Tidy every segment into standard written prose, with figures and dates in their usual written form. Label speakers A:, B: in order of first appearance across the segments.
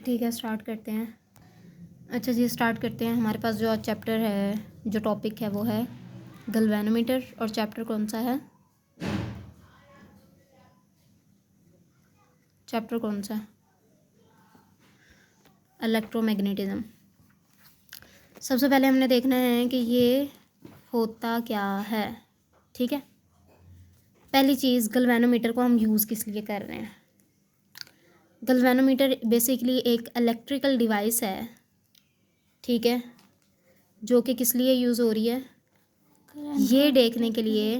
A: ठीक है, स्टार्ट करते हैं। अच्छा जी, स्टार्ट करते हैं। हमारे पास जो आज चैप्टर है, जो टॉपिक है वो है गैल्वेनोमीटर। और चैप्टर कौन सा है? चैप्टर कौन सा है? इलेक्ट्रोमैग्नेटिज्म। सबसे पहले हमने देखना है कि ये होता क्या है। ठीक है, पहली चीज़, गैल्वेनोमीटर को हम यूज़ किस लिए कर रहे हैं? गैल्वेनोमीटर बेसिकली एक इलेक्ट्रिकल डिवाइस है, ठीक है, जो कि किस लिए यूज़ हो रही है? ये देखने के लिए,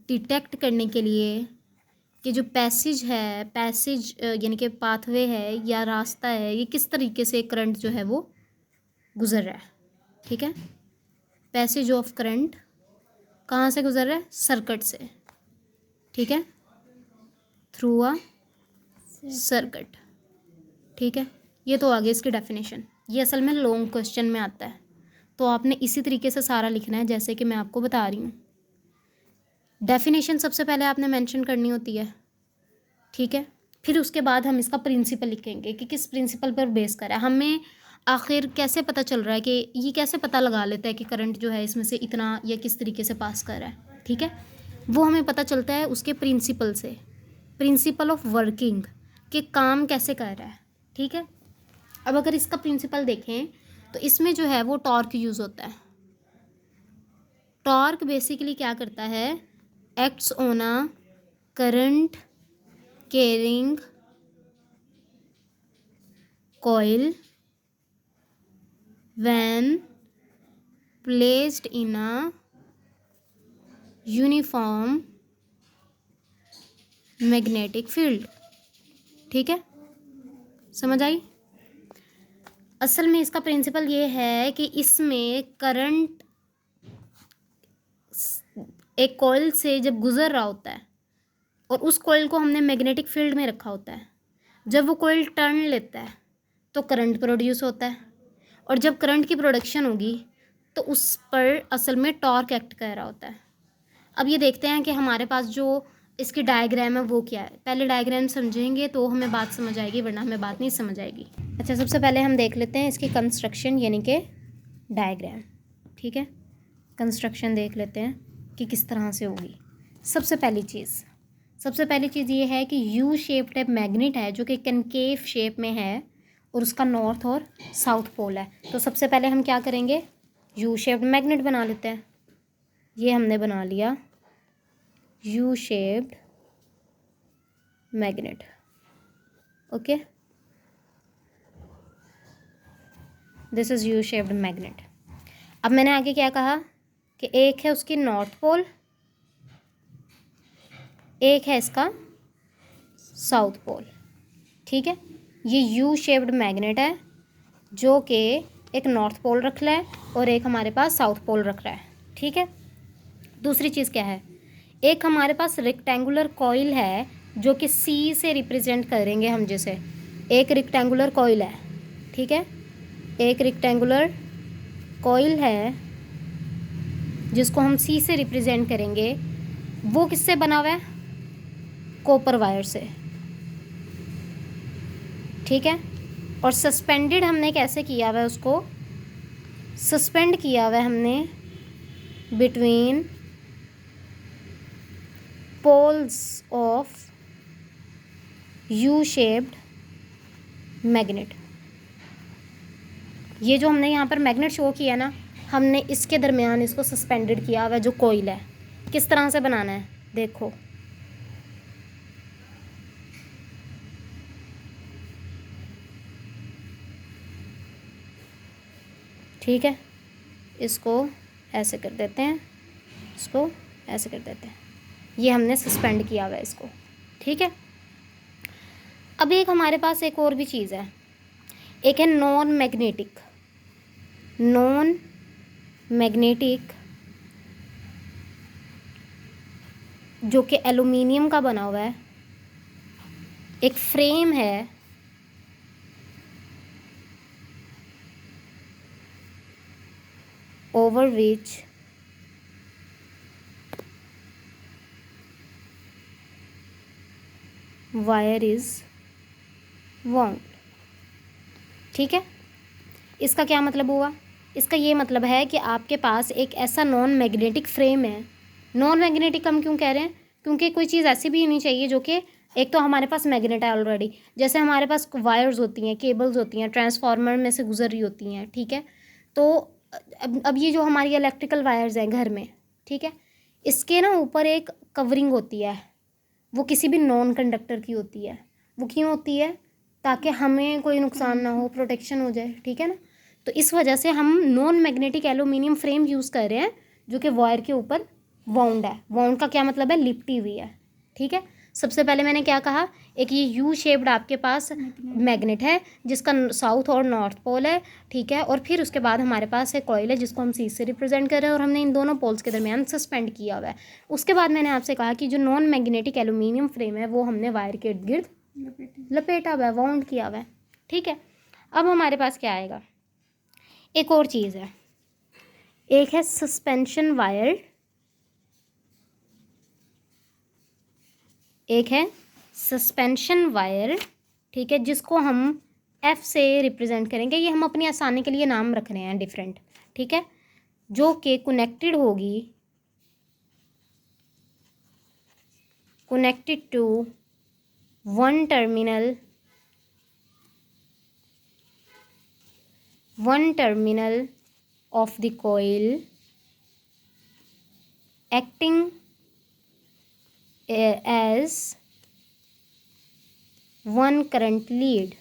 A: डिटेक्ट करने के लिए कि जो पैसेज यानी कि पाथवे है या रास्ता है, ये किस तरीके से करंट जो है वो गुज़र रहा है। ठीक है, पैसेज ऑफ करंट कहाँ से गुज़र रहा है? सर्किट से। ठीक है, थ्रू अ सर्किट। ठीक है, ये तो आगे इसकी डेफिनेशन। ये असल में लॉन्ग क्वेश्चन में आता है, तो आपने इसी तरीके से सारा लिखना है जैसे कि मैं आपको बता रही हूँ। डेफिनेशन सबसे पहले आपने मेंशन करनी होती है, ठीक है। फिर उसके बाद हम इसका प्रिंसिपल लिखेंगे कि किस प्रिंसिपल पर बेस करा है। हमें आखिर कैसे पता चल रहा है कि ये कैसे पता लगा लेता है कि करंट जो है इसमें से इतना या किस तरीके से पास कर रहा है। ठीक है, वो हमें पता चलता है उसके प्रिंसिपल से, प्रिंसिपल ऑफ वर्किंग, कि काम कैसे कर रहा है। ठीक है, अब अगर इसका प्रिंसिपल देखें तो इसमें जो है वो टॉर्क यूज़ होता है। टॉर्क बेसिकली क्या करता है? Acts on a current carrying coil when placed in a uniform magnetic field। ठीक है, समझ आई? असल में इसका प्रिंसिपल ये है कि इसमें करंट एक कॉइल से जब गुजर रहा होता है और उस कॉइल को हमने मैग्नेटिक फील्ड में रखा होता है, जब वो कॉइल टर्न लेता है तो करंट प्रोड्यूस होता है, और जब करंट की प्रोडक्शन होगी तो उस पर असल में टॉर्क एक्ट कर रहा होता है। अब ये देखते हैं कि हमारे पास जो इसकी डायग्राम है वो क्या है। पहले डायग्राम समझेंगे तो हमें बात समझ आएगी, वरना हमें बात नहीं समझ आएगी। अच्छा, सबसे पहले हम देख लेते हैं इसकी कंस्ट्रक्शन यानी कि डायग्राम। ठीक है, कंस्ट्रक्शन देख लेते हैं कि किस तरह से होगी। सबसे पहली चीज़ ये है कि यू शेप टाइप मैग्नेट है जो कि कनकेव शेप में है और उसका नॉर्थ और साउथ पोल है। तो सबसे पहले हम क्या करेंगे? यू शेप्ड मैग्नेट बना लेते हैं। ये हमने बना लिया you shaped magnet. Okay, this is you shaped magnet. अब मैंने आगे क्या कहा कि एक है उसकी नॉर्थ पोल, एक है इसका साउथ पोल। ठीक है, ये यू शेप्ड मैग्नेट है जो कि एक नॉर्थ पोल रख रहा है और एक हमारे पास साउथ पोल रख रहा है। ठीक है, दूसरी चीज़ क्या है? एक हमारे पास रेक्टेंगुलर कॉइल है जो कि सी से रिप्रेजेंट करेंगे हम, जैसे एक रेक्टेंगुलर कॉइल है। ठीक है, एक रेक्टेंगुलर कॉइल है जिसको हम सी से रिप्रेजेंट करेंगे। वो किससे बना हुआ है? कॉपर वायर से। ठीक है, और सस्पेंडेड हमने कैसे किया हुआ है? उसको सस्पेंड किया हुआ है हमने between poles of U shaped magnet. ये जो हमने यहाँ पर मैग्नेट शो किया ना, हमने इसके दरमियान इसको सस्पेंडेड किया हुआ है जो कोइल है। किस तरह से बनाना है देखो। ठीक है, इसको ऐसे कर देते हैं, इसको ऐसे कर देते हैं। ये हमने सस्पेंड किया हुआ है इसको। ठीक है, अब एक हमारे पास एक और भी चीज़ है, एक है नॉन मैग्नेटिक जो कि एल्युमिनियम का बना हुआ है। एक फ्रेम है over which wire is wound। ठीक है, इसका क्या मतलब हुआ? इसका ये मतलब है कि आपके पास एक ऐसा नॉन मैग्नेटिक फ्रेम है। नॉन मैग्नेटिक हम क्यों कह रहे हैं? क्योंकि कोई चीज़ ऐसी भी होनी चाहिए जो कि एक तो हमारे पास मैग्नेट है ऑलरेडी, जैसे हमारे पास वायर्स होती हैं, केबल्स होती हैं, ट्रांसफार्मर में से गुजर रही होती हैं, ठीक है। तो अब ये जो हमारी इलेक्ट्रिकल वायर्स हैं घर में, ठीक है, इसके ना ऊपर एक कवरिंग होती है, वो किसी भी नॉन कंडक्टर की होती है। वो क्यों होती है? ताकि हमें कोई नुकसान ना हो, प्रोटेक्शन हो जाए, ठीक है ना। तो इस वजह से हम non magnetic aluminium frame use कर रहे हैं जो कि वायर के ऊपर वाउंड है। वाउंड का क्या मतलब है? लिपटी हुई है, ठीक है। सबसे पहले मैंने क्या कहा, एक ये यू शेप्ड आपके पास मैग्नेट है जिसका साउथ और नॉर्थ पोल है, ठीक है। और फिर उसके बाद हमारे पास एक कॉइल है जिसको हम सी से रिप्रेजेंट कर रहे हैं और हमने इन दोनों पोल्स के दरमियान सस्पेंड किया हुआ है। उसके बाद मैंने आपसे कहा कि जो नॉन मैग्नेटिक एल्यूमिनियम फ्रेम है वो हमने वायर के इर्द गिर्द लपेटा हुआ है, वाउंड किया हुआ है, ठीक है। अब हमारे पास क्या आएगा? एक और चीज़ है, एक है सस्पेंशन वायर, एक है सस्पेंशन वायर, ठीक है, जिसको हम एफ से रिप्रेजेंट करेंगे। ये हम अपनी आसानी के लिए नाम रख रहे हैं डिफरेंट, ठीक है, जो कि कनेक्टेड होगी, connected to one terminal of the coil acting as one current lead.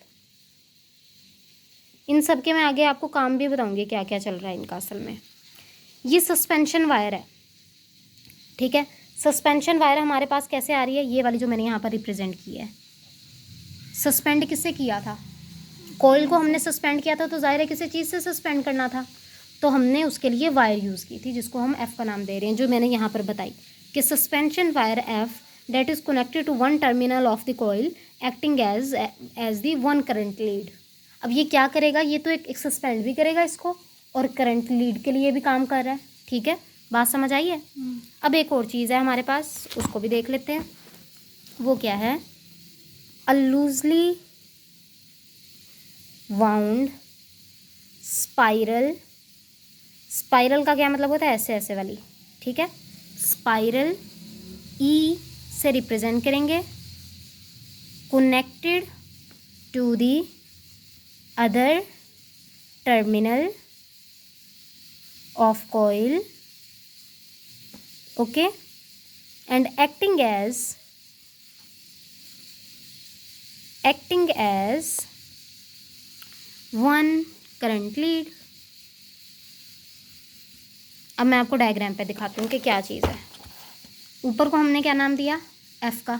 A: इन सब के मैं आगे आपको काम भी बताऊंगी क्या क्या चल रहा है इनका। असल में ये सस्पेंशन वायर है, ठीक है। सस्पेंशन वायर हमारे पास कैसे आ रही है? ये वाली जो मैंने यहाँ पर रिप्रेजेंट की है। सस्पेंड किससे किया था? कॉइल को हमने सस्पेंड किया था, तो जाहिर है किसी चीज़ से सस्पेंड करना था, तो हमने उसके लिए वायर यूज़ की थी जिसको हम एफ़ का नाम दे रहे हैं, जो मैंने यहाँ पर बताई कि suspension wire F that is connected to one terminal of the coil acting as the one current lead. अब ये क्या करेगा? ये तो एक सस्पेंड भी करेगा इसको और करंट लीड के लिए भी काम कर रहा है, ठीक है। बात समझ आई है? अब एक और चीज़ है हमारे पास, उसको भी देख लेते हैं। वो क्या है? अ लूजली वाउंड स्पाइरल। स्पाइरल का क्या मतलब होता है? ऐसे ऐसे वाली, ठीक है। स्पाइरल ई से रिप्रेजेंट करेंगे, connected to the other terminal of coil, okay, and acting as one current lead. अब मैं आपको डायग्राम पे दिखाती हूँ कि क्या चीज़ है। ऊपर को हमने क्या नाम दिया? एफ का।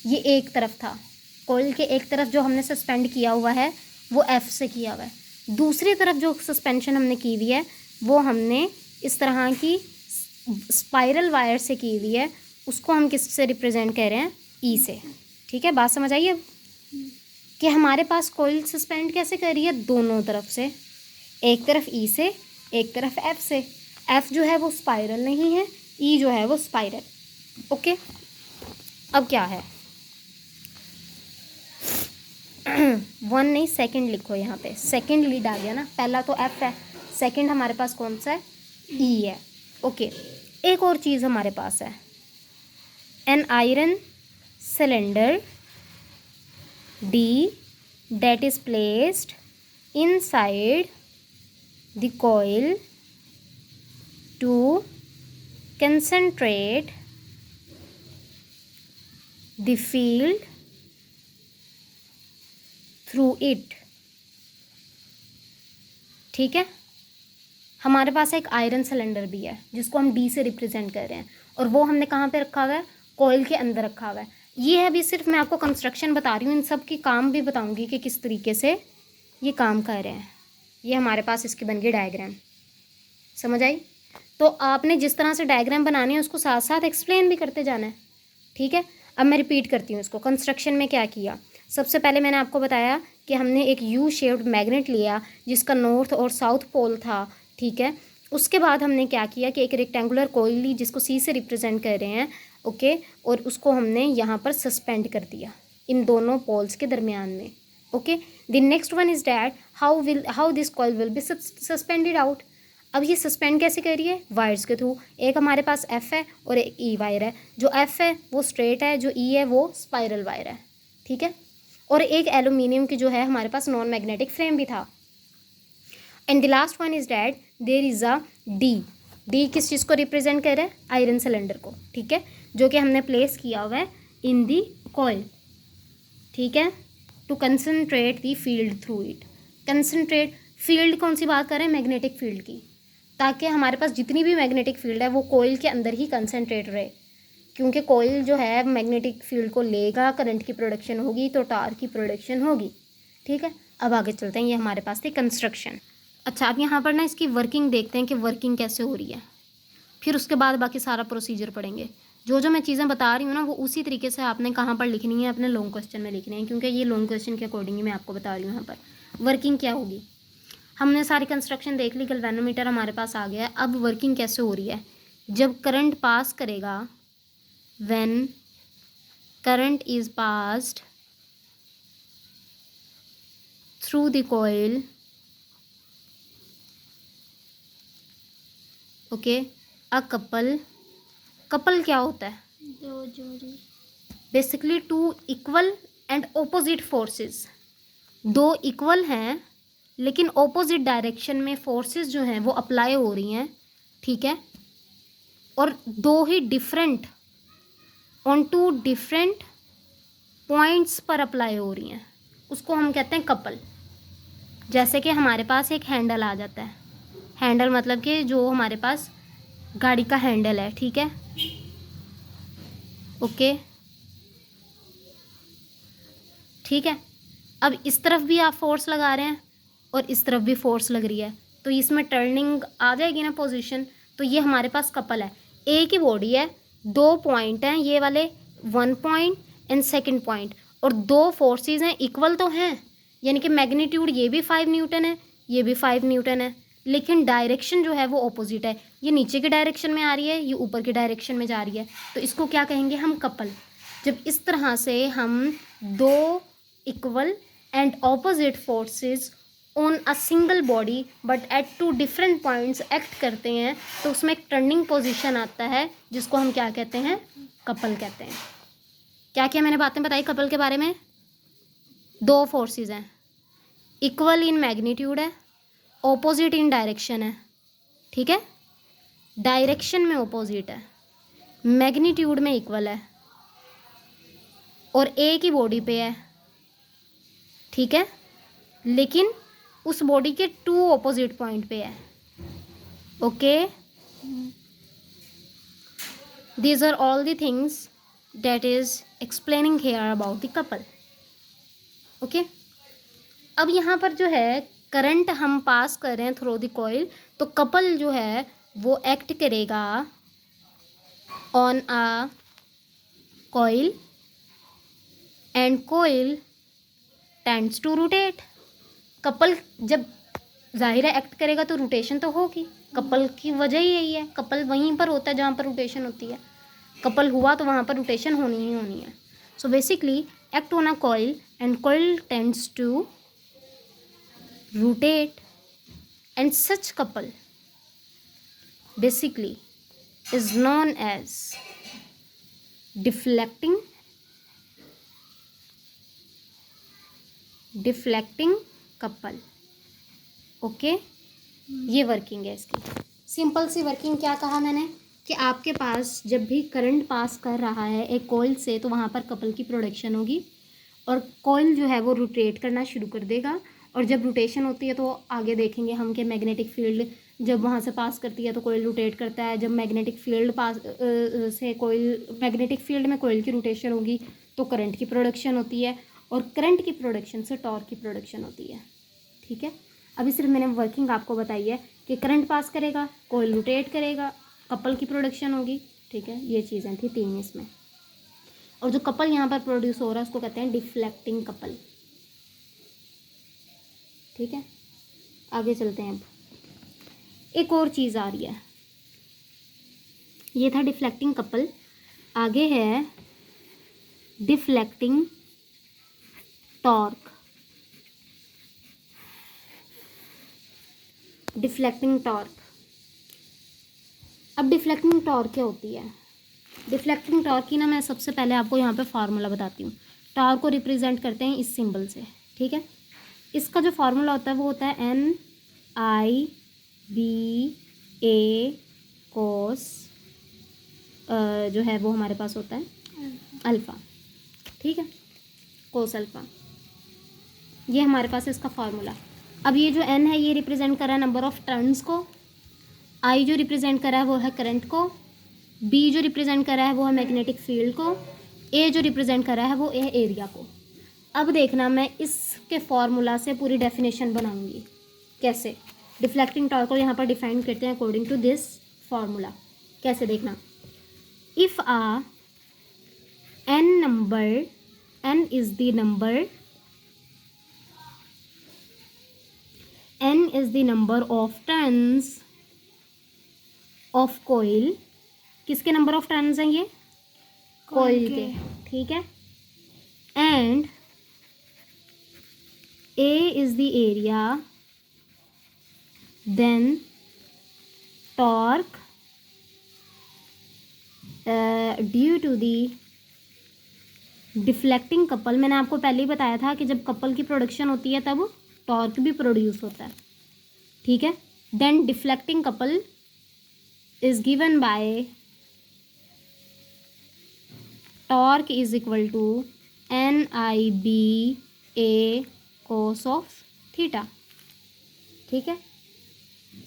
A: ये एक तरफ था, कॉइल के एक तरफ जो हमने सस्पेंड किया हुआ है वो एफ से किया हुआ है। दूसरी तरफ जो सस्पेंशन हमने की हुई है वो हमने इस तरह की स्पाइरल वायर से की हुई है, उसको हम किस से रिप्रेजेंट कर रहे हैं? ई से, ठीक है। बात समझ आई है कि हमारे पास कॉइल सस्पेंड कैसे कर रही है? दोनों तरफ से, एक तरफ ई से, एक तरफ एफ से। एफ जो है वो स्पाइरल नहीं है, ई जो है वो स्पाइरल, ओके। अब क्या है? वन नहीं, सेकंड लिखो यहाँ पे, सेकंड लीड आ गया ना। पहला तो एफ है, सेकंड हमारे पास कौन सा है? ई है, ओके। एक और चीज़ हमारे पास है, an iron cylinder D that is placed inside the coil to concentrate the field through it, ठीक है। हमारे पास एक आयरन सिलेंडर भी है जिसको हम डी से रिप्रेजेंट कर रहे हैं, और वो हमने कहाँ पे रखा हुआ है? कॉइल के अंदर रखा हुआ है। ये है अभी सिर्फ मैं आपको कंस्ट्रक्शन बता रही हूँ, इन सब की काम भी बताऊँगी कि किस तरीके से ये काम कर रहे हैं। ये हमारे पास इसकी बन गई डायग्राम, समझ आई? तो आपने जिस तरह से डायग्राम बनानी है उसको साथ साथ एक्सप्लेन भी करते जाना है, ठीक है। अब मैं रिपीट करती हूँ इसको। कंस्ट्रक्शन में क्या किया? सबसे पहले मैंने आपको बताया कि हमने एक यू शेप्ड मैग्नेट लिया जिसका नॉर्थ और साउथ पोल था, ठीक है। उसके बाद हमने क्या किया कि एक रेक्टेंगुलर कॉइल ली जिसको सी से रिप्रेजेंट कर रहे हैं, ओके, और उसको हमने यहाँ पर सस्पेंड कर दिया इन दोनों पोल्स के दरमियान में, okay, the next one is that how this coil will be suspended out. अब ये सस्पेंड कैसे कर रही है? वायर्स के थ्रू। एक हमारे पास एफ है और एक ई वायर है। जो एफ है वो स्ट्रेट है, जो ई है वो स्पाइरल वायर है, ठीक है। और एक एल्यूमिनियम की जो है हमारे पास नॉन मैग्नेटिक फ्रेम भी था। And the last one is that there is a D. D किस चीज़ को रिप्रेजेंट कर रहा है? आयरन सिलेंडर को, ठीक है, जो कि हमने प्लेस किया हुआ है इन दी कॉइल, ठीक है, to concentrate the field through it. Concentrate field कौन सी बात कर रहे हैं? मैग्नेटिक फील्ड की, ताकि हमारे पास जितनी भी मैग्नेटिक फील्ड है वो कॉइल के अंदर ही कंसनट्रेट रहे, क्योंकि कॉइल जो है मैग्नेटिक फील्ड को लेगा, करंट की प्रोडक्शन होगी तो टार की प्रोडक्शन होगी, ठीक है। अब आगे चलते हैं, ये हमारे पास थी कंस्ट्रक्शन। अच्छा, अब यहाँ पर ना इसकी वर्किंग देखते हैं कि वर्किंग कैसे हो रही है, फिर उसके बाद बाकी सारा प्रोसीजर पढ़ेंगे। जो जो मैं चीज़ें बता रही हूँ ना वो उसी तरीके से आपने कहाँ पर लिखनी है? अपने लॉन्ग क्वेश्चन में लिखनी है, क्योंकि ये लॉन्ग क्वेश्चन के अकॉर्डिंग ही मैं आपको बता रही हूँ। यहाँ पर वर्किंग क्या होगी, हमने सारी कंस्ट्रक्शन देख ली, गैल्वेनोमीटर हमारे पास आ गया है। अब वर्किंग कैसे हो रही है? जब करंट पास करेगा, when current is passed through the coil, okay, a couple क्या होता है?
B: दो जोड़ी।
A: Basically two equal and opposite forces. दो इक्वल हैं लेकिन ऑपोजिट डायरेक्शन में फोर्सेस जो हैं वो अप्लाई हो रही हैं, ठीक है, और दो ही different on two different points पर अप्लाई हो रही हैं, उसको हम कहते हैं कपल। जैसे कि हमारे पास एक हैंडल आ जाता है, हैंडल मतलब कि जो हमारे पास गाड़ी का हैंडल है, ठीक है, ओके, ठीक है। अब इस तरफ भी आप फोर्स लगा रहे हैं और इस तरफ भी फोर्स लग रही है, तो इसमें टर्निंग आ जाएगी ना पोजीशन, तो ये हमारे पास कपल है। एक ही बॉडी है, दो पॉइंट हैं ये वाले, one point and second point, और दो फोर्सेस हैं, इक्वल तो हैं, यानी कि मैग्नीट्यूड ये भी 5 न्यूटन है, ये भी 5 न्यूटन है, लेकिन डायरेक्शन जो है वो ऑपोजिट है। ये नीचे की डायरेक्शन में आ रही है, ये ऊपर की डायरेक्शन में जा रही है, तो इसको क्या कहेंगे हम? कपल। जब इस तरह से हम दो equal and opposite forces on a single body but at two different points act करते हैं, तो उसमें एक टर्निंग पोजीशन आता है जिसको हम क्या कहते हैं? कपल कहते हैं। क्या क्या मैंने बातें बताई कपल के बारे में? दो फोर्सेस हैं, इक्वल इन मैग्नीट्यूड है, ऑपोजिट इन डायरेक्शन है, ठीक है, डायरेक्शन में ऑपोजिट है, मैग्नीट्यूड में इक्वल है, और एक ही बॉडी पे है, ठीक है, लेकिन उस बॉडी के टू ऑपोजिट पॉइंट पे है, okay. These are all the things that is explaining here about the couple, okay. अब यहाँ पर जो है करंट हम पास कर रहे हैं थ्रू द कॉइल, तो कपल जो है वो एक्ट करेगा on a coil and coil tends to rotate. Couple जब जाहिर है एक्ट करेगा तो रोटेशन तो होगी, कपल की वजह ही यही है, कपल वहीं पर होता है जहाँ पर रोटेशन होती है, कपल हुआ तो वहाँ पर रोटेशन होनी ही होनी है। So basically act on a coil and coil tends to rotate, and such couple basically is known as deflecting couple, okay. ये वर्किंग है इसकी, सिंपल सी वर्किंग। क्या कहा मैंने कि आपके पास जब भी करंट पास कर रहा है एक कॉइल से, तो वहाँ पर कपल की प्रोडक्शन होगी और कॉइल जो है वो रोटेट करना शुरू कर देगा, और जब रोटेशन होती है तो आगे देखेंगे हम कि मैग्नेटिक फील्ड जब वहाँ से पास करती है तो कॉइल रोटेट करता है। जब मैग्नेटिक फील्ड पास से कॉइल, मैग्नेटिक फील्ड में कॉइल की रोटेशन होगी तो करंट की प्रोडक्शन होती है, और करंट की प्रोडक्शन से टॉर्क की प्रोडक्शन होती है, ठीक है। अभी सिर्फ मैंने वर्किंग आपको बताई है कि करंट पास करेगा, कॉइल रोटेट करेगा, कपल की प्रोडक्शन होगी, ठीक है। ये चीज़ें थी 3 इसमें, और जो कपल यहाँ पर प्रोड्यूस हो रहा है उसको कहते हैं डिफ्लेक्टिंग कपल, ठीक है। आगे चलते हैं। अब एक और चीज़ आ रही है, ये था डिफ्लेक्टिंग कपल, आगे है डिफ्लेक्टिंग टॉर्क। Deflecting torque. अब डिफ्लेक्टिंग टॉर्क क्या होती है? डिफ्लेक्टिंग टॉर्क की ना मैं सबसे पहले आपको यहाँ पे फार्मूला बताती हूँ। टॉर्क को रिप्रेजेंट करते हैं इस सिंबल से, ठीक है। इसका जो फार्मूला होता है वो होता है NIBA कोस, जो है वो हमारे पास होता है अल्फ़ा, ठीक है, कोस अल्फ़ा। ये हमारे पास है इसका फार्मूला। अब ये जो N है ये रिप्रेजेंट कर रहा है नंबर ऑफ टर्न्स को, I जो रिप्रेजेंट कर रहा है वो है करंट को, B जो रिप्रेजेंट कर रहा है वो है मैग्नेटिक फील्ड को, A जो रिप्रेजेंट कर रहा है वो है एरिया को। अब देखना मैं इसके फार्मूला से पूरी डेफिनेशन बनाऊंगी। कैसे? डिफ्लेक्टिंग टॉर्क को यहाँ पर डिफाइन करते हैं अकॉर्डिंग टू दिस फार्मूला। कैसे देखना? If n is the number of turns of coil, किसके नंबर ऑफ टर्न्स हैं ये? कॉइल के, ठीक है। And A is the area, then torque due to the deflecting couple. मैंने आपको पहले ही बताया था कि जब कपल की प्रोडक्शन होती है तब टॉर्क भी प्रोड्यूस होता है, ठीक है। Then deflecting couple is given by torque is equal to NIBA cos of theta, ठीक है।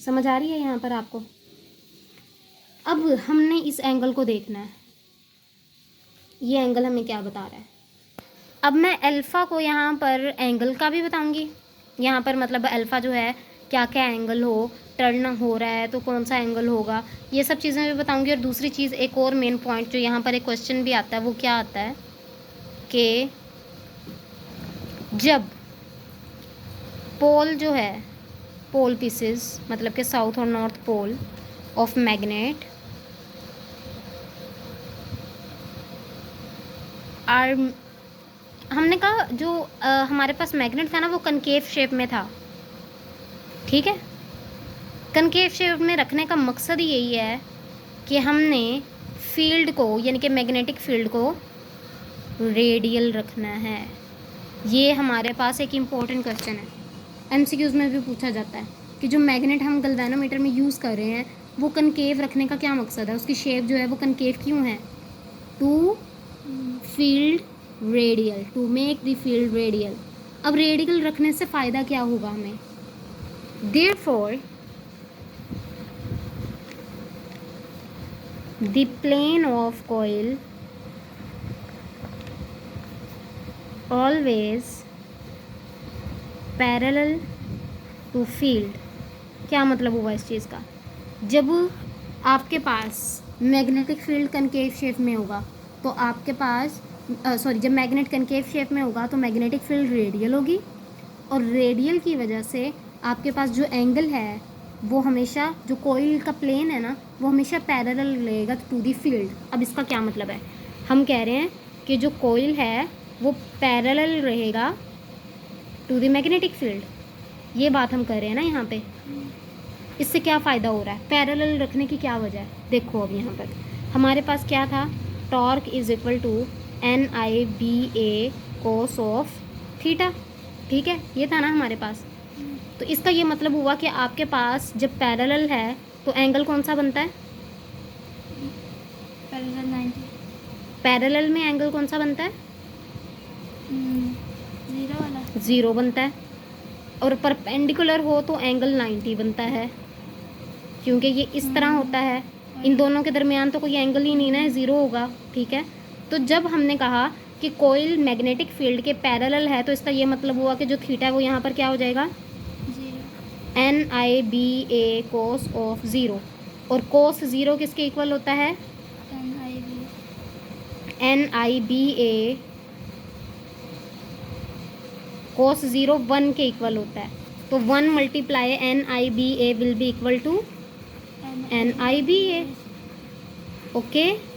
A: समझ आ रही है यहाँ पर आपको? अब हमने इस एंगल को देखना है, ये एंगल हमें क्या बता रहा है। अब मैं अल्फ़ा को यहाँ पर एंगल का भी बताऊँगी। यहाँ पर मतलब अल्फ़ा जो है क्या क्या एंगल हो, टर्न हो रहा है तो कौन सा एंगल होगा, ये सब चीज़ें भी बताऊँगी। और दूसरी चीज़, एक और मेन पॉइंट जो यहाँ पर एक क्वेश्चन भी आता है, वो क्या आता है कि जब पोल जो है, पोल पीसेस मतलब कि साउथ और north pole of magnet are, हमने कहा जो हमारे पास मैग्नेट था ना वो कनकेव शेप में था, ठीक है। कनकेव शेप में रखने का मकसद यही है कि हमने फील्ड को यानी कि मैग्नेटिक फील्ड को रेडियल रखना है। ये हमारे पास एक इम्पोर्टेंट क्वेश्चन है, MCQs में भी पूछा जाता है कि जो मैग्नेट हम गैल्वेनोमीटर में यूज़ कर रहे हैं वो कनकेव रखने का क्या मकसद है, उसकी शेप जो है वो कनकेव क्यों है? To field radial, to make the field radial. अब रेडियल रखने से फ़ायदा क्या होगा हमें? Therefore the plane of coil always parallel to field. क्या मतलब हुआ इस चीज़ का? जब आपके पास मैग्नेटिक फील्ड कनकेव शेप में होगा तो आपके पास जब मैग्नेट कनकेव शेप में होगा तो मैग्नेटिक फील्ड रेडियल होगी, और रेडियल की वजह से आपके पास जो एंगल है वो हमेशा, जो कॉइल का प्लेन है ना वो हमेशा पैरेलल रहेगा टू दी फील्ड। अब इसका क्या मतलब है? हम कह रहे हैं कि जो कॉइल है वो पैरेलल रहेगा टू दी मैग्नेटिक फील्ड, ये बात हम कर रहे हैं ना यहाँ पे। इससे क्या फ़ायदा हो रहा है? पैरेलल रखने की क्या वजह है? देखो अब यहाँ पर हमारे पास क्या था, torque is equal to NIBA cos of theta, ठीक है, ये था ना हमारे पास। तो इसका ये मतलब हुआ कि आपके पास जब पैरेलल है तो एंगल कौन सा बनता है?
B: पैरेलल 90।
A: पैरेलल में एंगल कौन सा बनता है?
B: ज़ीरो वाला,
A: ज़ीरो बनता है। और परपेंडिकुलर हो तो एंगल 90 बनता है, क्योंकि ये इस तरह होता है, इन दोनों के दरमियान तो कोई एंगल ही नहीं ना, ज़ीरो होगा, ठीक है। तो जब हमने कहा कि कॉइल मैग्नेटिक फील्ड के पैरेलल है तो इसका ये मतलब हुआ कि जो थीटा है वो यहाँ पर क्या हो जाएगा?
B: Zero.
A: NIBA cos of zero. और कोस ज़ीरो किसके इक्वल होता है? NIBA कोस ज़ीरो 1 के इक्वल होता है, तो 1 multiply NIBA will be equal to NIBA, okay.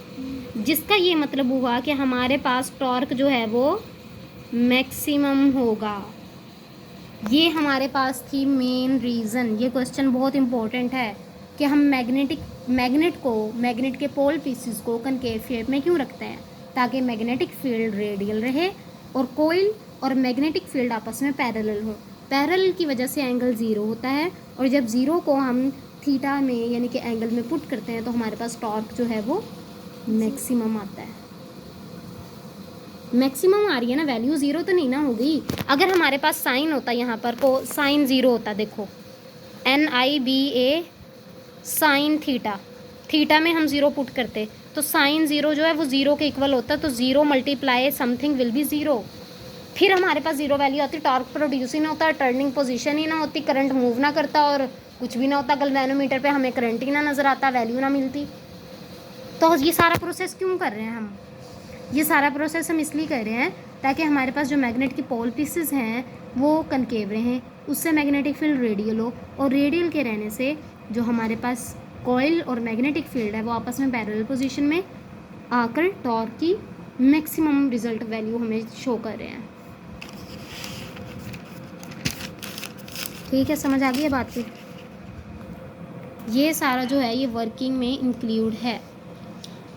A: जिसका ये मतलब हुआ कि हमारे पास टॉर्क जो है वो मैक्सिमम होगा ये हमारे पास थी मेन रीज़न। ये क्वेश्चन बहुत इंपॉर्टेंट है कि हम मैग्नेट के पोल पीसेस को कनकेव शेप में क्यों रखते हैं, ताकि मैग्नेटिक फील्ड रेडियल रहे और कोइल और मैग्नेटिक फील्ड आपस में पैरेलल हो। पैरेलल की वजह से एंगल ज़ीरो होता है, और जब ज़ीरो को हम थीटा में यानी कि एंगल में पुट करते हैं तो हमारे पास टॉर्क जो है वो मैक्सिमम आता है। मैक्सिमम आ रही है ना, वैल्यू ज़ीरो तो नहीं ना हो गई। अगर हमारे पास साइन होता यहाँ पर को साइन ज़ीरो होता, देखो NIBA साइन थीटा में हम ज़ीरो पुट करते तो साइन ज़ीरो जो है वो ज़ीरो के इक्वल होता, तो zero multiply something will be zero. फिर हमारे पास ज़ीरो वैल्यू आती, टॉर्क प्रोड्यूस ही ना होता, टर्निंग पोजीशन ही ना होती, करंट मूव ना करता और कुछ भी ना होता, गैल्वेनोमीटर पे हमें करंट ही ना नज़र आता, वैल्यू ना मिलती। तो ये सारा प्रोसेस क्यों कर रहे हैं हम? ये सारा प्रोसेस हम इसलिए कर रहे हैं ताकि हमारे पास जो मैग्नेट की पोल पीसेस हैं वो कनकेव रहें, उससे मैग्नेटिक फील्ड रेडियल हो, और रेडियल के रहने से जो हमारे पास कॉइल और मैग्नेटिक फील्ड है वो आपस में पैरेलल पोजीशन में आकर टॉर्क की मैक्सिमम रिजल्ट वैल्यू हमें शो कर रहे हैं। ठीक है, समझ आ गई है बात की? ये सारा जो है ये वर्किंग में इंक्लूड है।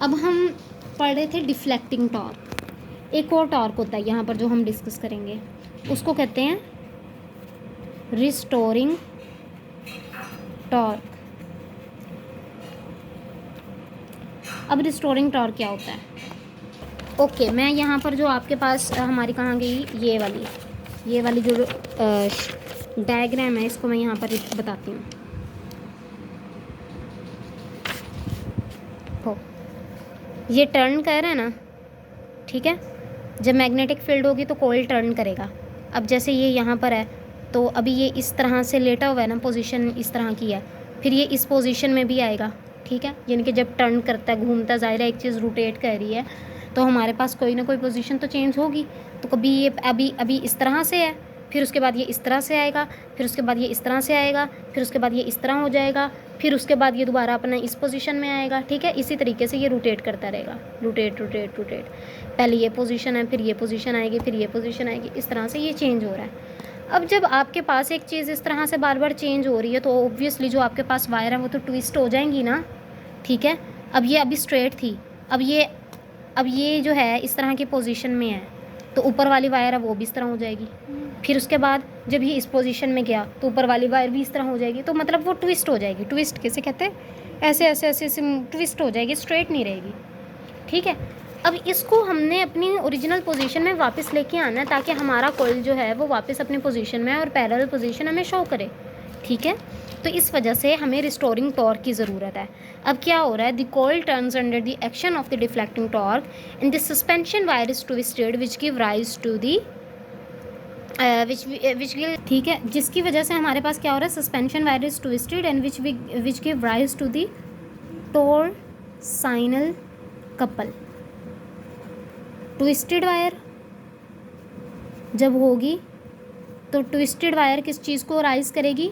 A: अब हम पढ़ रहे थे डिफ्लेक्टिंग टॉर्क। एक और टॉर्क होता है यहाँ पर जो हम डिस्कस करेंगे, उसको कहते हैं रिस्टोरिंग टॉर्क। अब रिस्टोरिंग टॉर्क क्या होता है? ओके, मैं यहाँ पर जो आपके पास हमारी कहाँ गई, ये वाली जो डायग्राम है इसको मैं यहाँ पर बताती हूँ। ये टर्न कर रहा है ना, ठीक है। जब मैग्नेटिक फील्ड होगी तो कॉइल टर्न करेगा। अब जैसे ये यहाँ पर है तो अभी ये इस तरह से लेटा हुआ है ना, पोजीशन इस तरह की है, फिर ये इस पोजीशन में भी आएगा, ठीक है। यानी कि जब टर्न करता है, घूमता, ज़ाहिर है एक चीज़ रोटेट कर रही है तो हमारे पास कोई ना कोई पोजीशन तो चेंज होगी। तो कभी ये अभी इस तरह से है, फिर उसके बाद ये इस तरह से आएगा, फिर उसके बाद ये इस तरह से आएगा, फिर उसके बाद ये इस तरह हो जाएगा, फिर उसके बाद ये दोबारा अपना इस पोजीशन में आएगा, ठीक है। इसी तरीके से ये रोटेट करता रहेगा, रोटेट। पहले ये पोजीशन है, फिर ये पोजीशन आएगी, फिर ये पोजीशन आएगी, इस तरह से ये चेंज हो रहा है। अब जब आपके पास एक चीज़ इस तरह से बार बार चेंज हो रही है तो ऑब्वियसली जो आपके पास वायर है वो तो ट्विस्ट हो जाएंगी ना, ठीक है। अब ये अभी स्ट्रेट थी, अब ये जो है इस तरह की पोजीशन में है तो ऊपर वाली वायर है वो भी इस तरह हो जाएगी। फिर उसके बाद जब ये इस पोजीशन में गया तो ऊपर वाली वायर भी इस तरह हो जाएगी। तो मतलब वो ट्विस्ट हो जाएगी। ट्विस्ट कैसे कहते हैं? ऐसे ट्विस्ट हो जाएगी, स्ट्रेट नहीं रहेगी, ठीक है। अब इसको हमने अपनी ओरिजिनल पोजीशन में वापस लेके आना है ताकि हमारा कॉइल जो है वो वापस अपनी पोजीशन में और पैरेलल पोजीशन हमें शो करे, ठीक है। तो इस वजह से हमें रिस्टोरिंग टॉर्क की ज़रूरत है। अब क्या हो रहा है? The coil turns under the action of the deflecting torque and the suspension wire is twisted which give rise to the which will, ठीक है, जिसकी वजह से हमारे पास क्या हो रहा है? Suspension wire is twisted and which give rise to the torsional couple. Twisted wire जब होगी तो ट्विस्टेड वायर किस चीज़ को राइज करेगी?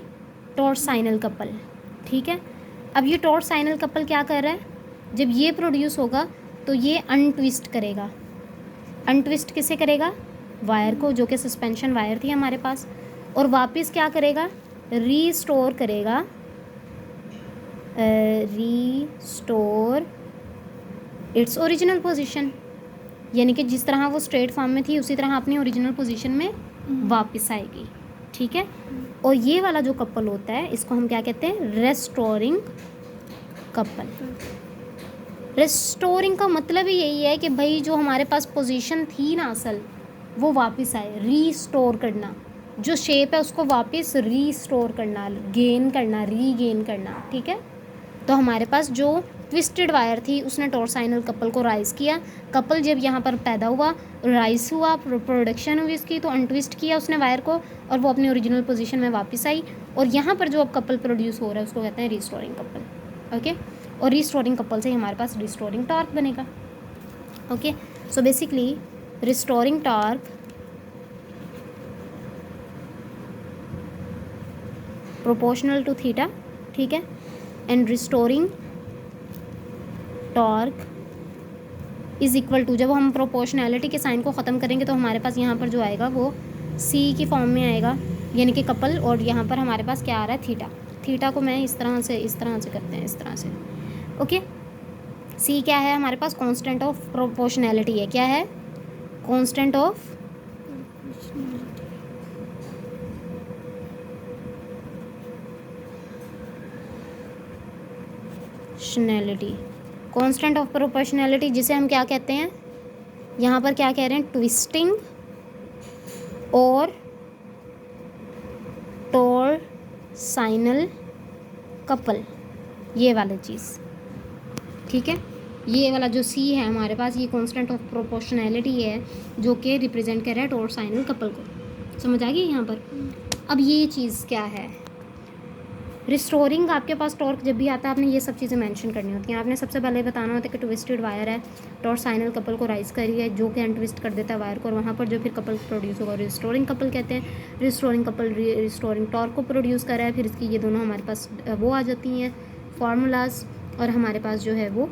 A: टॉर्साइनल कपल, ठीक है। अब ये टॉर्साइनल कपल क्या कर रहा है? जब ये प्रोड्यूस होगा तो ये अनट्विस्ट करेगा। अनट्विस्ट किसे करेगा? वायर को, जो कि सस्पेंशन वायर थी हमारे पास, और वापस क्या करेगा? रीस्टोर करेगा, रीस्टोर इट्स ओरिजिनल पोजीशन। यानी कि जिस तरह वो स्ट्रेट फॉर्म में थी उसी तरह अपनी ओरिजिनल पोजीशन में वापस आएगी, ठीक है। और ये वाला जो कपल होता है इसको हम क्या कहते हैं? Restoring couple. रेस्टोरिंग का मतलब ही यही है कि भाई जो हमारे पास पोजीशन थी ना असल, वो वापस आए। रीस्टोर करना, जो शेप है उसको वापस रीस्टोर करना, गेन करना, रीगेन करना, ठीक है। तो हमारे पास जो ट्विस्टेड वायर थी उसने टॉर्साइनल कपल को राइज किया। कपल जब यहाँ पर पैदा हुआ, राइज हुआ, प्रोडक्शन हुई इसकी, तो अनट्विस्ट किया उसने वायर को और वो अपनी ओरिजिनल पोजीशन में वापस आई। और यहाँ पर जो अब कपल प्रोड्यूस हो रहा है उसको कहते हैं रिस्टोरिंग कपल, ओके। और रिस्टोरिंग कपल से ही हमारे पास रिस्टोरिंग टॉर्क बनेगा, okay. So basically restoring torque proportional to theta, ठीक है, and restoring torque is equal to, जब हम प्रोपोर्शनैलिटी के साइन को ख़त्म करेंगे तो हमारे पास यहाँ पर जो आएगा वो सी की फॉर्म में आएगा, यानी कि कपल, और यहाँ पर हमारे पास क्या आ रहा है, थीटा। थीटा को मैं इस तरह से करते हैं, इस तरह से। ओके, सी क्या है हमारे पास, कांस्टेंट ऑफ प्रोपोर्शनैलिटी है। क्या है, constant of proportionality, constant of proportionality, जिसे हम क्या कहते हैं, यहाँ पर क्या कह रहे हैं, ट्विस्टिंग और टॉर्साइनल कपल, ये वाली चीज़। ठीक है, ये वाला जो सी है हमारे पास, ये कांस्टेंट ऑफ प्रोपोर्शनैलिटी है, जो कि रिप्रेजेंट कर रहा है टॉर्साइनल कपल को। समझ आ गई यहाँ पर। अब ये चीज़ क्या है, रिस्टोरिंग। आपके पास टॉर्क जब भी आता है, आपने ये सब चीज़ें मेंशन करनी होती हैं। आपने सबसे पहले बताना होता है कि ट्विस्टेड वायर है, टॉर्साइनल कपल को राइज करी है, जो कि अनट्विस्ट कर देता है वायर को, और वहाँ पर जो फिर कपल प्रोड्यूस होगा रिस्टोरिंग कपल कहते हैं। रिस्टोरिंग कपल रिस्टोरिंग टॉर्क को प्रोड्यूस कर रहा है, फिर इसकी ये दोनों हमारे पास वो आ जाती हैं फार्मूलाज, और हमारे पास जो है वो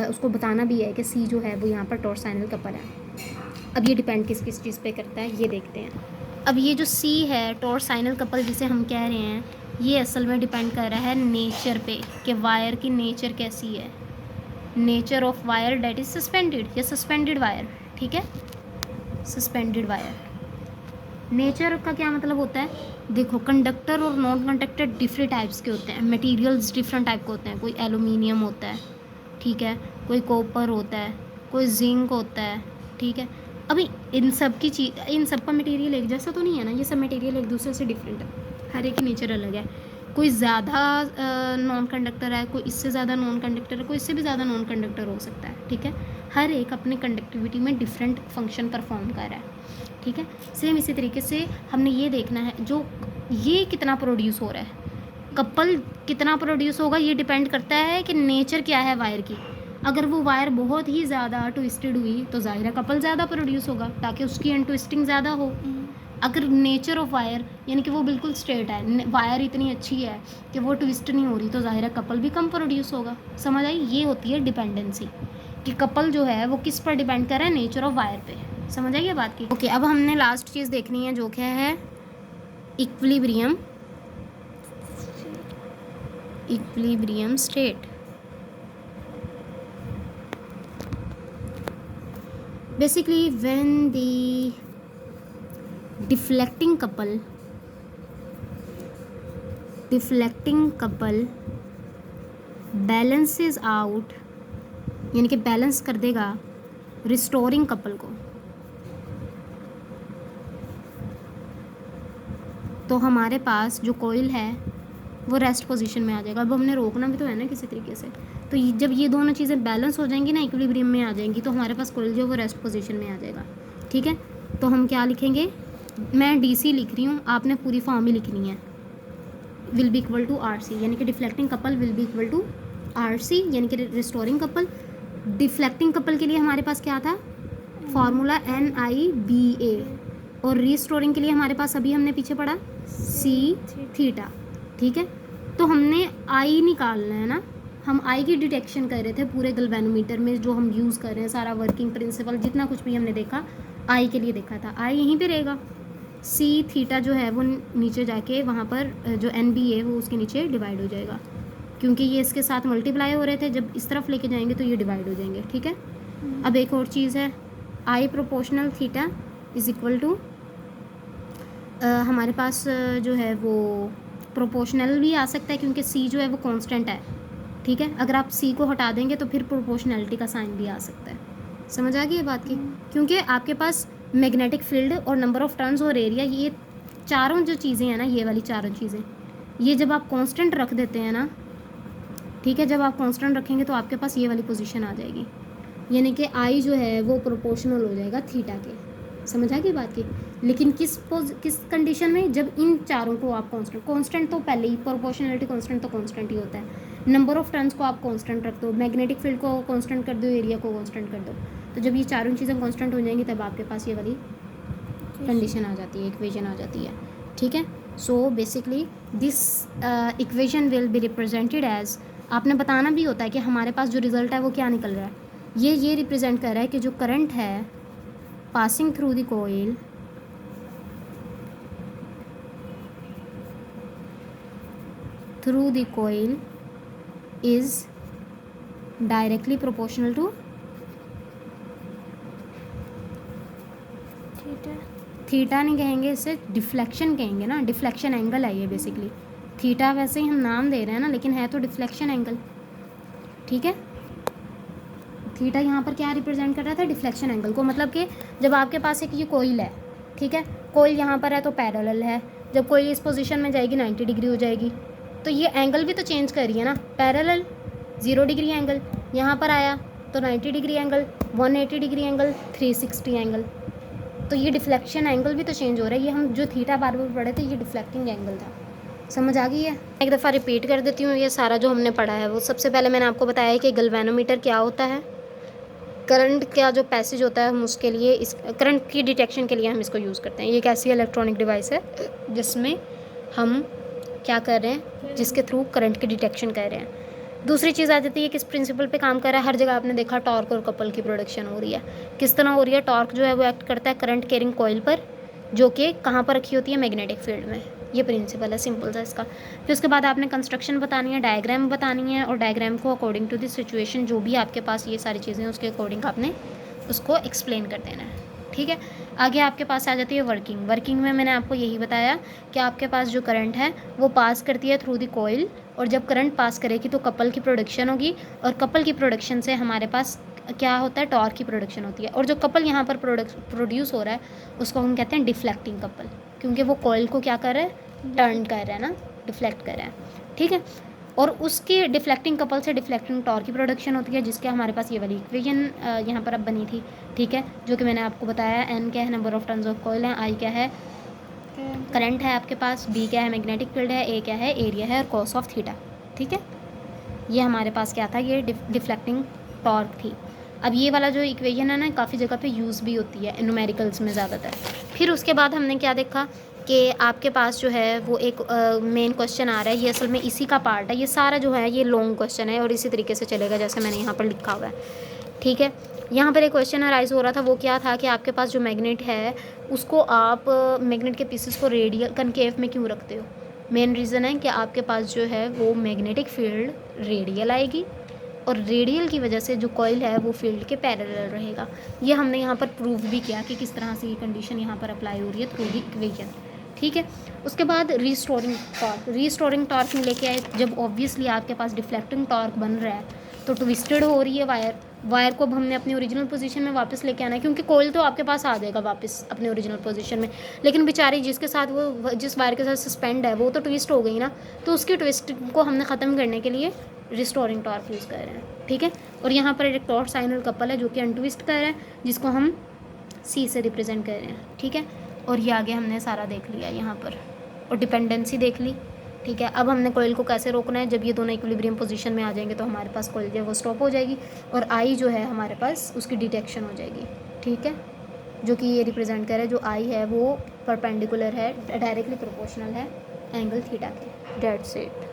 A: उसको बताना भी है कि सी जो है वो यहाँ पर टॉर्साइनल कपल है। अब ये डिपेंड किस किस चीज़ पे करता है, ये देखते हैं। अब ये जो सी है टॉर्साइनल कपल जिसे हम कह रहे हैं, ये असल में डिपेंड कर रहा है नेचर पे, कि वायर की नेचर कैसी है। Nature of wire that is suspended, या सस्पेंडेड वायर। ठीक है, सस्पेंडेड वायर। नेचर का क्या मतलब होता है, देखो कंडक्टर और नॉन कंडक्टर डिफरेंट टाइप्स के होते हैं, मटेरियल्स डिफरेंट टाइप के होते हैं। कोई एलुमिनियम होता है, ठीक है, कोई कॉपर होता है, कोई जिंक होता है। ठीक है, अभी इन सब का मटेरियल एक जैसा तो नहीं है ना, ये सब मटेरियल एक दूसरे से डिफरेंट है, हर एक की नेचर अलग है। कोई ज़्यादा नॉन कंडक्टर है, कोई इससे ज़्यादा नॉन कंडक्टर है, कोई इससे भी ज़्यादा नॉन कंडक्टर हो सकता है। ठीक है, हर एक अपनी कंडक्टिविटी में डिफरेंट फंक्शन परफॉर्म कर रहा है। ठीक है, सेम इसी तरीके से हमने ये देखना है, जो ये कितना प्रोड्यूस हो रहा है, कपल कितना प्रोड्यूस होगा, ये डिपेंड करता है कि नेचर क्या है वायर की। अगर वो वायर बहुत ही ज़्यादा ट्विस्टेड हुई तो ज़ाहिर है कपल ज़्यादा प्रोड्यूस होगा, ताकि उसकी अनट्विस्टिंग ज़्यादा हो। अगर नेचर ऑफ वायर यानी कि वो बिल्कुल स्ट्रेट है, वायर इतनी अच्छी है कि वो ट्विस्ट नहीं हो रही, तो ज़ाहिर है कपल भी कम प्रोड्यूस होगा। समझ आई, ये होती है डिपेंडेंसी, कि कपल जो है वो किस पर डिपेंड कर रहा है, नेचर ऑफ वायर पे। समझ आई ये बात की। ओके, अब हमने लास्ट चीज़ देखनी है, जो क्या है, equilibrium, equilibrium state. Basically when the deflecting couple balances out, यानी कि बैलेंस कर देगा रिस्टोरिंग कपल को, तो हमारे पास जो कोयल है वो रेस्ट पोजीशन में आ जाएगा। अब हमने रोकना भी तो है ना किसी तरीके से, तो जब ये दोनों चीज़ें बैलेंस हो जाएंगी ना, इक्विलिब्रियम में आ जाएंगी, तो हमारे पास कोयल जो है वो रेस्ट पोजीशन में आ जाएगा। ठीक है, तो हम क्या लिखेंगे, मैं DC लिख रही हूँ, आपने पूरी फॉर्म ही लिखनी है। Will be equal to RC, यानी कि deflecting couple will be equal to RC, यानी कि रिस्टोरिंग कपल। डिफ्लेक्टिंग कपल के लिए हमारे पास क्या था, फार्मूला NIBA, और रिस्टोरिंग के लिए हमारे पास अभी हमने पीछे पढ़ा C थीटा। ठीक है, तो हमने I निकालना है ना, हम I की डिटेक्शन कर रहे थे पूरे गैल्वेनोमीटर में, जो हम यूज़ कर रहे हैं, सारा वर्किंग प्रिंसिपल जितना कुछ भी हमने देखा I के लिए देखा था, I यहीं पे रहेगा। C थीटा जो है वो नीचे जाके वहाँ पर जो NB है वो उसके नीचे डिवाइड हो जाएगा, क्योंकि ये इसके साथ मल्टीप्लाई हो रहे थे, जब इस तरफ लेके जाएंगे तो ये डिवाइड हो जाएंगे। ठीक है, अब एक और चीज़ है, I proportional theta is equal to, हमारे पास जो है वो प्रोपोर्शनल भी आ सकता है, क्योंकि C जो है वो कांस्टेंट है। ठीक है, अगर आप C को हटा देंगे तो फिर प्रोपोर्शनैलिटी का साइन भी आ सकता है। समझ आ गई ये बात की, क्योंकि आपके पास मैग्नेटिक फील्ड और नंबर ऑफ टर्न्स और एरिया, ये चारों जो चीज़ें हैं ना, ये वाली चारों चीज़ें, ये जब आप कांस्टेंट रख देते हैं ना, ठीक है, जब आप कांस्टेंट रखेंगे तो आपके पास ये वाली पोजीशन आ जाएगी, यानी कि I जो है वो प्रोपोर्शनल हो जाएगा थीटा के। समझ आ गई बात की, लेकिन किस कंडीशन में, जब इन चारों को आप कांस्टेंट तो पहले ही, प्रोपोर्शनलिटी कांस्टेंट तो कांस्टेंट ही होता है, नंबर ऑफ टर्न्स को आप कांस्टेंट रख दो, मैग्नेटिक फील्ड को कांस्टेंट कर दो, एरिया को कांस्टेंट कर दो, तो जब ये चारों चीज़ें कांस्टेंट हो जाएंगी तब आपके पास ये वाली कंडीशन आ जाती है, इक्वेशन आ जाती है। ठीक है, so basically this equation will be represented as, आपने बताना भी होता है कि हमारे पास जो रिज़ल्ट है वो क्या निकल रहा है, ये रिप्रेजेंट कर रहा है कि जो करंट है passing through the coil through the coil is directly proportional to theta नहीं कहेंगे, इसे डिफ्लेक्शन कहेंगे ना, डिफ्लेक्शन एंगल है ये बेसिकली। थीटा वैसे ही हम नाम दे रहे हैं ना, लेकिन है तो डिफ्लेक्शन एंगल, ठीक है। थीटा यहाँ पर क्या रिप्रेजेंट कर रहा था, डिफ्लेक्शन एंगल को। मतलब कि जब आपके पास एक ये कोयल है, ठीक है, कोयल यहाँ पर है तो पैरेलल है, जब कोयल इस पोजीशन में जाएगी 90 डिग्री हो जाएगी, तो ये एंगल भी तो चेंज कर रही है ना, पैरेलल 0 डिग्री एंगल, यहाँ पर आया तो 90 degree angle, 180 degree angle, 360 angle, तो ये डिफ्लेक्शन एंगल भी तो चेंज हो रहा है। ये हम जो थीटा बार बार पढ़े थे ये डिफ्लेक्टिंग एंगल था, समझ आ गई है। एक दफ़ा रिपीट कर देती हूँ ये सारा जो हमने पढ़ा है वो। सबसे पहले मैंने आपको बताया है कि गैल्वेनोमीटर क्या होता है, करंट का जो पैसेज होता है हम उसके लिए, इस करंट की डिटेक्शन के लिए हम इसको यूज़ करते हैं। ये एक ऐसी इलेक्ट्रॉनिक डिवाइस है जिसमें हम क्या कर रहे हैं, जिसके थ्रू करंट की डिटेक्शन कर रहे हैं। दूसरी चीज़ आ जाती है किस प्रिंसिपल पे काम कर रहा है। हर जगह आपने देखा टॉर्क और कपल की प्रोडक्शन हो रही है। किस तरह हो रही है, टॉर्क जो है वो एक्ट करता है करंट कैरिंग कॉइल पर, जो कि कहाँ पर रखी होती है, मैग्नेटिक फील्ड में। ये प्रिंसिपल है सिंपल सा इसका। फिर उसके बाद आपने कंस्ट्रक्शन बतानी है, डायग्राम बतानी है, और डायग्राम को अकॉर्डिंग टू द सिचुएशन जो भी आपके पास ये सारी चीज़ें उसके अकॉर्डिंग आपने उसको एक्सप्लेन कर देना है, ठीक है। आगे आपके पास आ जाती है वर्किंग। वर्किंग में मैंने आपको यही बताया कि आपके पास जो करंट है वो पास करती है थ्रू द कॉइल, और जब करंट पास करेगी तो कपल की प्रोडक्शन होगी, और कपल की प्रोडक्शन से हमारे पास क्या होता है, टॉर्क की प्रोडक्शन होती है। और जो कपल यहाँ पर प्रोड्यूस हो रहा है उसको हम कहते हैं डिफ्लेक्टिंग कपल, क्योंकि वो कॉइल को क्या कर रहा है, टर्न कर रहा है ना, डिफ्लेक्ट कर रहा है, ठीक है। और उसके डिफ्लेक्टिंग कपल से डिफ्लेक्टिंग टॉर्क की प्रोडक्शन होती है, जिसके हमारे पास ये वाली इक्वेशन यहाँ पर अब बनी थी, ठीक है, जो कि मैंने आपको बताया। एन क्या है, number of turns of coil है, आई क्या है, करंट है आपके पास, बी क्या है, मैग्नेटिक फील्ड है, ए क्या है, एरिया है, और कॉस ऑफ थीटा, ठीक है। ये हमारे पास क्या था, ये डिफ्लेक्टिंग टॉर्क थी। अब ये वाला जो इक्वेशन है ना काफ़ी जगह पे यूज़ भी होती है, न्यूमेरिकल्स में ज़्यादातर। फिर उसके बाद हमने क्या देखा कि आपके पास जो है वो एक मेन क्वेश्चन आ रहा है, ये असल में इसी का पार्ट है। ये सारा जो है ये लॉन्ग क्वेश्चन है और इसी तरीके से चलेगा जैसे मैंने यहाँ पर लिखा हुआ है, ठीक है। यहाँ पर एक क्वेश्चन अराइज हो रहा था, वो क्या था कि आपके पास जो मैग्नेट है उसको आप मैग्नेट के पीसेस को रेडियल कनकेव में क्यों रखते हो। मेन रीज़न है कि आपके पास जो है वो मैग्नेटिक फील्ड रेडियल आएगी, और रेडियल की वजह से जो कॉइल है वो फील्ड के पैरेलल रहेगा। ये हमने यहाँ पर प्रूव भी किया कि किस तरह से ये कंडीशन यहाँ पर अप्लाई हो रही है थ्रू द इक्वेशन, ठीक है। उसके बाद रीस्टोरिंग टॉर्क। रीस्टोरिंग टॉर्क में लेके आए, जब ऑब्वियसली आपके पास डिफ्लेक्टिंग टॉर्क बन रहा है तो ट्विस्टेड हो रही है वायर को अब हमने अपनी ओरिजिनल पोजीशन में वापस लेके आना है, क्योंकि कॉइल तो आपके पास आ जाएगा वापस अपने ओरिजिनल पोजीशन में, लेकिन बेचारी जिसके साथ वो जिस वायर के साथ सस्पेंड है वो तो ट्विस्ट हो गई ना, तो उसकी ट्विस्ट को हमने ख़त्म करने के लिए रिस्टोरिंग टॉर्क यूज़ कर रहे हैं, ठीक है। और यहाँ पर एक टॉर्क साइनल कपल है जो कि अनट्विस्ट कर रहे हैं, जिसको हम सी से रिप्रेजेंट कर रहे हैं, ठीक है। और ये आगे हमने सारा देख लिया यहाँ पर, और डिपेंडेंसी देख ली, ठीक है। अब हमने कॉइल को कैसे रोकना है, जब ये दोनों इक्विलिब्रियम पोजीशन में आ जाएंगे तो हमारे पास कॉइल जो है वो स्टॉप हो जाएगी, और आई जो है हमारे पास उसकी डिटेक्शन हो जाएगी, ठीक है, जो कि ये रिप्रेजेंट कर रहा है। जो आई है वो परपेंडिकुलर है, डायरेक्टली प्रोपोर्शनल है एंगल थीटा के, डेट्स इट।